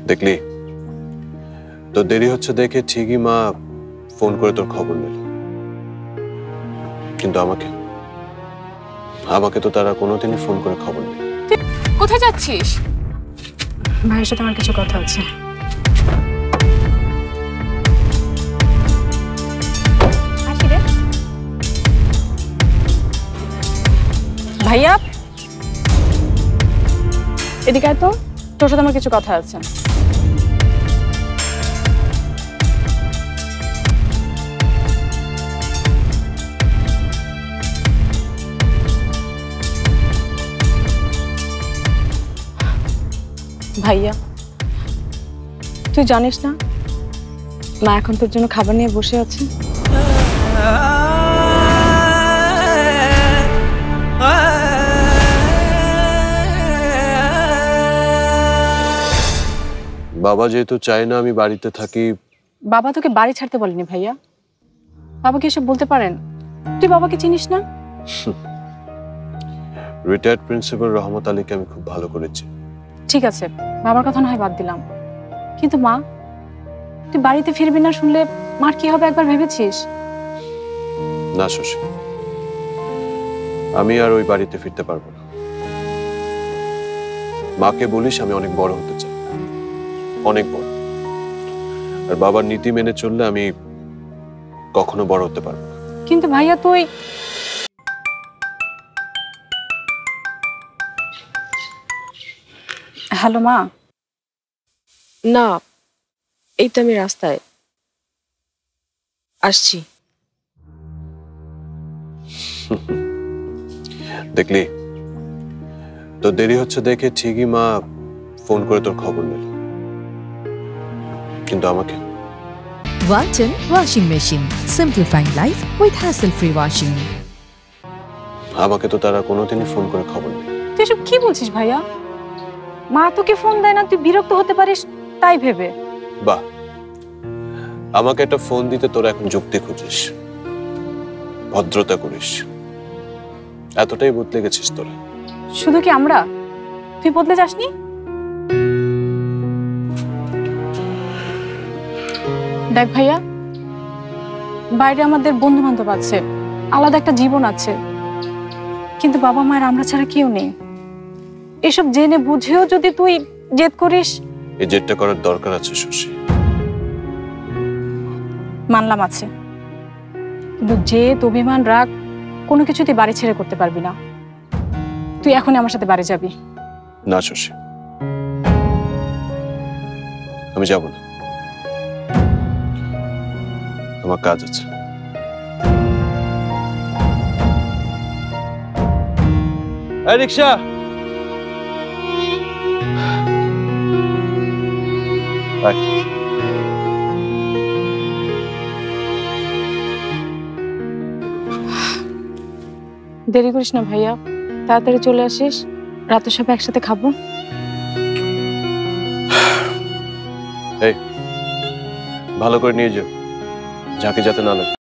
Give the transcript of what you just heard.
দেখলি তো দেরি হচ্ছে দেখে ঠিকই মা ফোন করে তোর খবর নিল, কিন্তু আমাকে আমাকে তো তারা কোনোদিনই ফোন করে খবর নেই। কোথায় যাচ্ছিস? ভাইয়ের সাথে আমার কিছু কথা আছে। আসি রে ভাইয়া, এদিকে আয় তো, তোর সাথে আমার কিছু কথা আছে। ভাইয়া, তুই জানিস না মা এখন তোর জন্য খাবার নিয়ে বসে আছে। বাবা যেহেতু চায় না আমি বাড়িতে থাকি। বাবা তোকে বাড়ি ছাড়তে বলেনি ভাইয়া। বাবাকে এসব বলতে পারেন? তুই বাবাকে চিনিস না? রিটায়ার্ড প্রিন্সিপাল রহমত আলীকে আমি খুব ভালো করেছি। ঠিক আছে, বাবার কথা না হয় বাদ দিলাম, কিন্তু মা, তুই বাড়িতে ফিরবি না শুনলে মার কি হবে একবার ভেবেছিস? না শশী, আমি আর ওই বাড়িতে ফিরতে পারবো না। মাকে বলিস আমি অনেক বড় হতে চাই, অনেক বড়। আর বাবার নীতি মেনে চললে আমি কখনো বড় হতে পারবো না। কিন্তু ভাইয়া তুই... হ্যালো মা। না, এই তো আমি রাস্তায় আসছি। দেখলি তো দেরি হচ্ছে দেখে ঠিকই মা ফোন করে তোর খবর নিল, কিন্তু আমাকে Walton Washing Machine. Simplifying life with hassle-free washing. আমাকে তো তারা কোনোদিনই ফোন করে খবর নেই। তুই এসব কি বলছিস ভাইয়া? মা তোকে ফোন দেয় না, তুই বিরক্ত হতে পারিস তাই ভেবে? বাহ, আমাকে একটা ফোন দিতে তোরা এখন যুক্তি খুঁজিস, ভদ্রতা করিস, এতটাই বদলে গেছিস তোরা। শুধু কি আমরা? তুই বদলে যাসনি? দেখ ভাইয়া, বাইরে আমাদের বন্ধু বান্ধব আছে, আলাদা একটা জীবন আছে, কিন্তু বাবা মায়ের আমরা ছাড়া কেউ নেই। এসব জেনে বুঝেও যদি তুই জেদ করিস... এই জেদটা করার দরকার আছে শশী। মানলাম আছে, কিন্তু জেদ, অভিমান, রাগ কোনো কিছু তুই বাড়ি ছেড়ে করতে পারবি না। তুই এখনই আমার সাথে বাড়ি যাবি। না শশী, আমি যাব না, আমার কাজ আছে। এই রিকশা, দেরি করিস না ভাইয়া, তাড়াতাড়ি চলে আসিস, রাতে সব একসাথে খাবো। এই ভালো করে নিয়ে যাও, ঝাঁকি যাতে না লাগে।